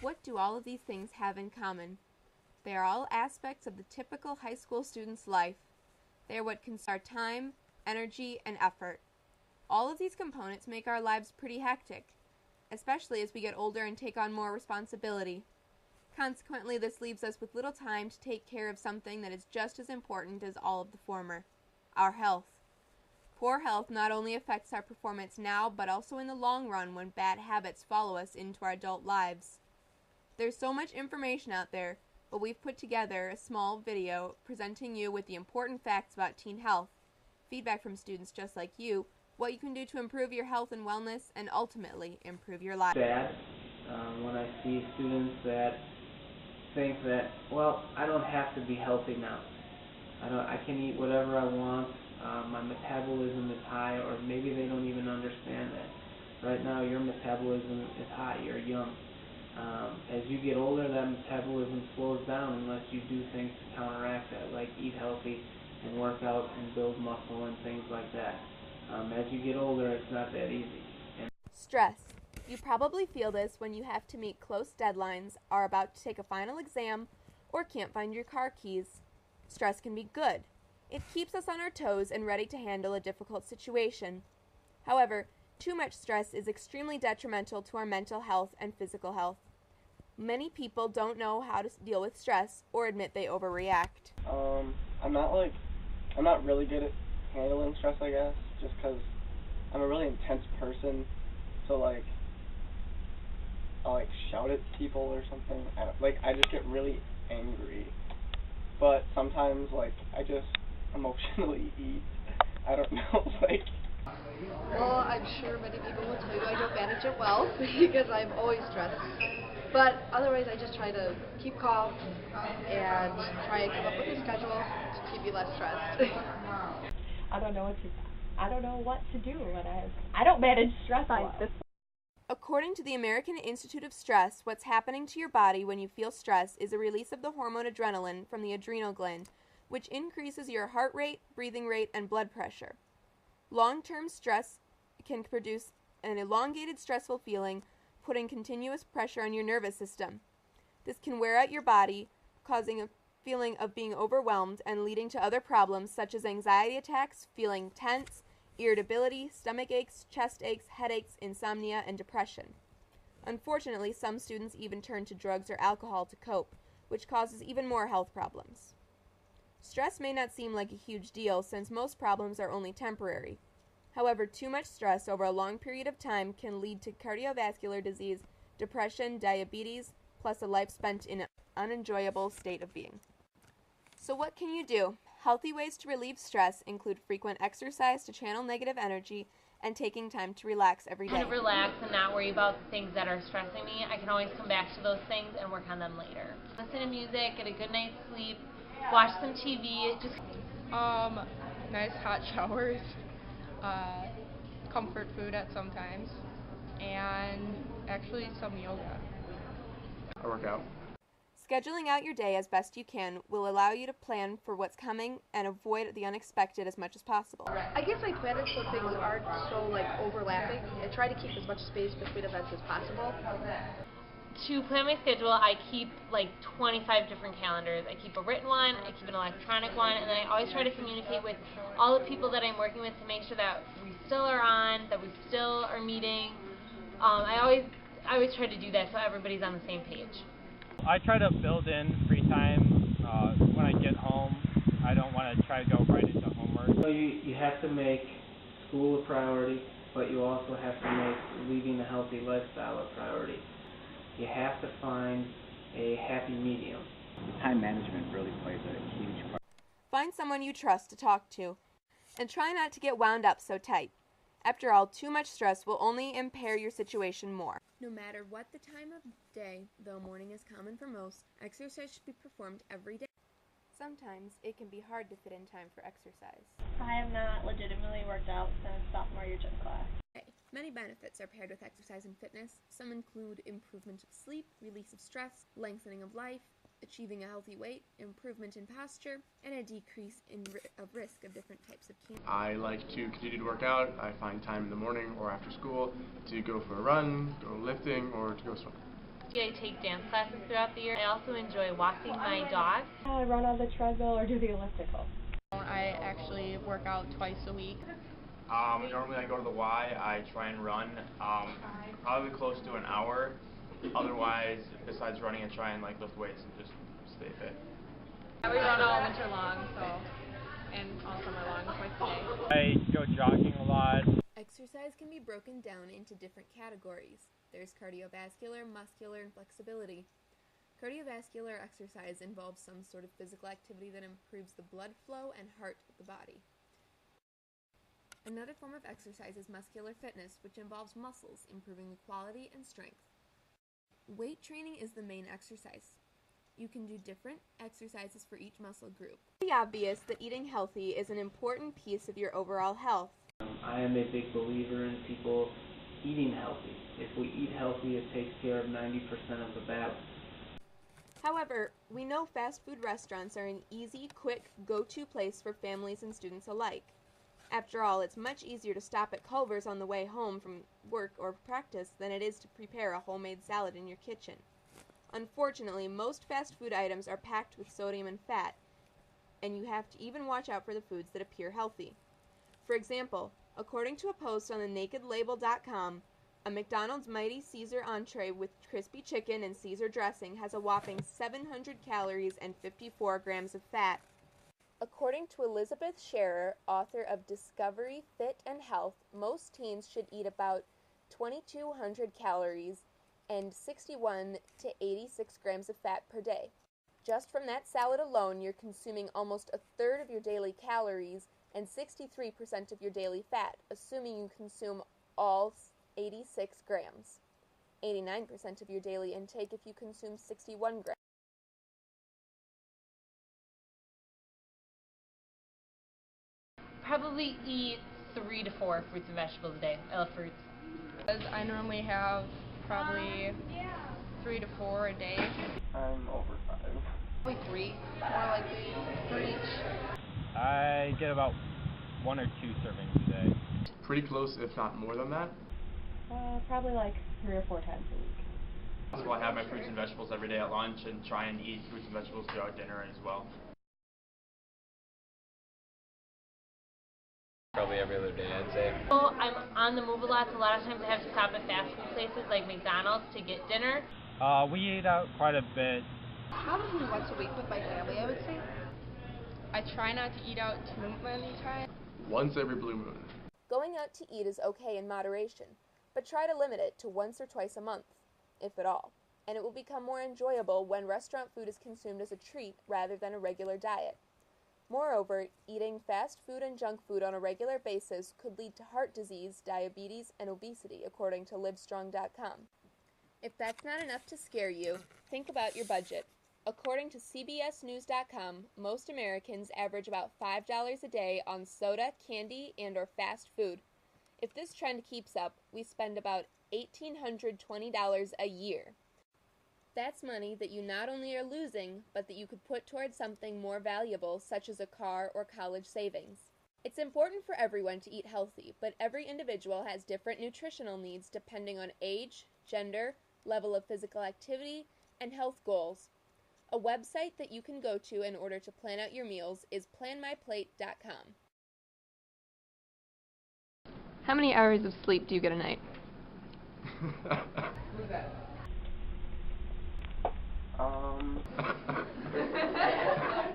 What do all of these things have in common? They are all aspects of the typical high school student's life. They are what consume our time, energy, and effort. All of these components make our lives pretty hectic, especially as we get older and take on more responsibility. Consequently, this leaves us with little time to take care of something that is just as important as all of the former, our health. Poor health not only affects our performance now, but also in the long run when bad habits follow us into our adult lives. There's so much information out there, but we've put together a small video presenting you with the important facts about teen health, feedback from students just like you, what you can do to improve your health and wellness, and ultimately improve your life. Bad when I see students that think that, well, I don't have to be healthy now. I can eat whatever I want. My metabolism is high, or maybe they don't even understand that. Right now, your metabolism is high. You're young. As you get older, that metabolism slows down unless you do things to counteract that, like eat healthy and work out and build muscle and things like that. As you get older, it's not that easy. Stress. You probably feel this when you have to meet close deadlines, are about to take a final exam, or can't find your car keys. Stress can be good. It keeps us on our toes and ready to handle a difficult situation. However, too much stress is extremely detrimental to our mental health and physical health. Many people don't know how to deal with stress or admit they overreact. I'm not really good at handling stress, I guess, just because I'm a really intense person. So I'll shout at people or something. I just get really angry. But sometimes I just emotionally eat. I don't know, Well, I'm sure many people will tell you I don't manage it well because I'm always stressed. But otherwise, I just try to keep calm and try and come up with a schedule to keep me less stressed. I don't know what to do when I don't manage stress well. According to the American Institute of Stress, what's happening to your body when you feel stress is a release of the hormone adrenaline from the adrenal gland, which increases your heart rate, breathing rate, and blood pressure. Long-term stress can produce an elongated, stressful feeling, putting continuous pressure on your nervous system. This can wear out your body, causing a feeling of being overwhelmed and leading to other problems such as anxiety attacks, feeling tense, irritability, stomach aches, chest aches, headaches, insomnia, and depression. Unfortunately, some students even turn to drugs or alcohol to cope, which causes even more health problems. Stress may not seem like a huge deal since most problems are only temporary. However, too much stress over a long period of time can lead to cardiovascular disease, depression, diabetes, plus a life spent in an unenjoyable state of being. So what can you do? Healthy ways to relieve stress include frequent exercise to channel negative energy and taking time to relax every day. Kind of relax and not worry about the things that are stressing me. I can always come back to those things and work on them later. Listen to music, get a good night's sleep, watch some TV. Nice hot showers, comfort food at some times, and actually some yoga. I work out. Scheduling out your day as best you can will allow you to plan for what's coming and avoid the unexpected as much as possible. I guess I plan it so things aren't so overlapping and try to keep as much space between events as possible. To plan my schedule, I keep 25 different calendars. I keep a written one, I keep an electronic one, and then I always try to communicate with all the people that I'm working with to make sure that we still are on, that we still are meeting. I always try to do that so everybody's on the same page. I try to build in free time when I get home. I don't want to try to go right into homework. So you have to make school a priority, but you also have to make leading a healthy lifestyle a priority. You have to find a happy medium. Time management really plays a huge part. Find someone you trust to talk to, and try not to get wound up so tight. After all, too much stress will only impair your situation more. No matter what the time of day, though morning is common for most, exercise should be performed every day. Sometimes it can be hard to fit in time for exercise. I have not legitimately worked out since sophomore year gym class. Many benefits are paired with exercise and fitness. Some include improvement of sleep, release of stress, lengthening of life, achieving a healthy weight, improvement in posture, and a decrease of risk of different types of cancer. I like to continue to work out. I find time in the morning or after school to go for a run, go lifting, or to go swimming. I take dance classes throughout the year. I also enjoy walking my dog. I run on the treadmill or do the elliptical. I actually work out twice a week. Normally I go to the Y. I try and run probably close to an hour. Otherwise, besides running, I try and lift weights and just stay fit. We run all winter long, and all summer long, twice a day. I go jogging a lot. Exercise can be broken down into different categories. There's cardiovascular, muscular, and flexibility. Cardiovascular exercise involves some sort of physical activity that improves the blood flow and heart of the body. Another form of exercise is muscular fitness, which involves muscles, improving the quality and strength. Weight training is the main exercise. You can do different exercises for each muscle group. It's pretty obvious that eating healthy is an important piece of your overall health. I am a big believer in people eating healthy. If we eat healthy, it takes care of 90% of the battle. However, we know fast food restaurants are an easy, quick, go-to place for families and students alike. After all, it's much easier to stop at Culver's on the way home from work or practice than it is to prepare a homemade salad in your kitchen. Unfortunately, most fast food items are packed with sodium and fat, and you have to even watch out for the foods that appear healthy. For example, according to a post on thenakedlabel.com, a McDonald's Mighty Caesar entree with crispy chicken and Caesar dressing has a whopping 700 calories and 54 grams of fat. According to Elizabeth Scherer, author of Discovery, Fit, and Health, most teens should eat about 2,200 calories and 61 to 86 grams of fat per day. Just from that salad alone, you're consuming almost a third of your daily calories and 63% of your daily fat, assuming you consume all 86 grams. 89% of your daily intake if you consume 61 grams. Probably eat 3 to 4 fruits and vegetables a day. I love fruits. I normally have probably 3 to 4 a day. I'm over 5. Probably 3, more likely for each. I get about 1 or 2 servings a day. Pretty close, if not more than that. Probably 3 or 4 times a week. So I have my fruits and vegetables every day at lunch and try and eat fruits and vegetables throughout dinner as well. Probably every other day, I'd say. So I'm on the move a lot, so a lot of times I have to stop at fast food places like McDonald's to get dinner. We eat out quite a bit. Probably once a week with my family, I would say. I try not to eat out too many times. Once every blue moon. Going out to eat is okay in moderation, but try to limit it to once or twice a month, if at all, and it will become more enjoyable when restaurant food is consumed as a treat rather than a regular diet. Moreover, eating fast food and junk food on a regular basis could lead to heart disease, diabetes, and obesity, according to Livestrong.com. If that's not enough to scare you, think about your budget. According to CBSNews.com, most Americans average about $5 a day on soda, candy, and/or fast food. If this trend keeps up, we spend about $1,820 a year. That's money that you not only are losing, but that you could put towards something more valuable, such as a car or college savings. It's important for everyone to eat healthy, but every individual has different nutritional needs depending on age, gender, level of physical activity, and health goals. A website that you can go to in order to plan out your meals is planmyplate.com. How many hours of sleep do you get a night?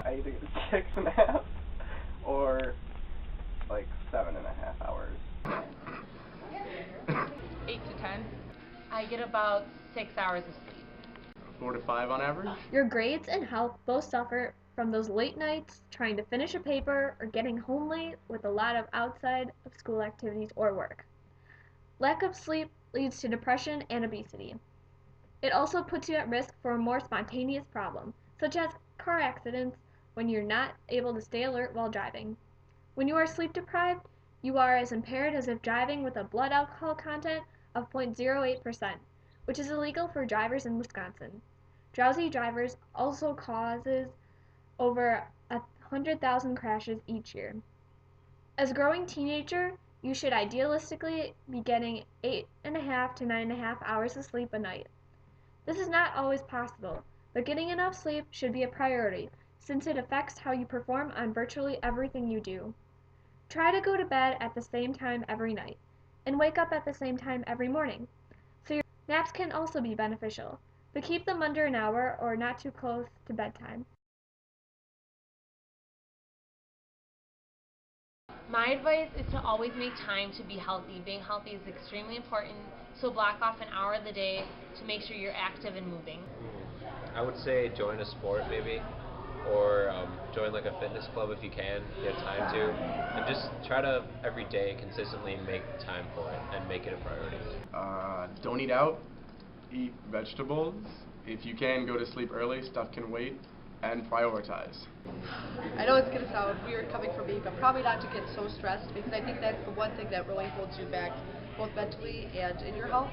I either get 6.5 or 7.5 hours. 8 to 10. I get about 6 hours of sleep. 4 to 5 on average. Your grades and health both suffer from those late nights trying to finish a paper or getting home late with a lot of outside of school activities or work. Lack of sleep leads to depression and obesity. It also puts you at risk for a more spontaneous problem, such as car accidents when you're not able to stay alert while driving. When you are sleep deprived, you are as impaired as if driving with a blood alcohol content of 0.08%, which is illegal for drivers in Wisconsin. Drowsy drivers also causes over 100,000 crashes each year. As a growing teenager, you should idealistically be getting 8.5 to 9.5 hours of sleep a night. This is not always possible, but getting enough sleep should be a priority since it affects how you perform on virtually everything you do. Try to go to bed at the same time every night and wake up at the same time every morning. So your naps can also be beneficial, but keep them under an hour or not too close to bedtime. My advice is to always make time to be healthy. Being healthy is extremely important, so block off an hour of the day to make sure you're active and moving. I would say join a sport maybe, or join like a fitness club if you can, you have time to, and just try to every day consistently make time for it and make it a priority. Don't eat out, eat vegetables. If you can, go to sleep early, stuff can wait, and prioritize. I know it's going to sound weird coming from me, but probably not to get so stressed, because I think that's the one thing that really holds you back, both mentally and in your health.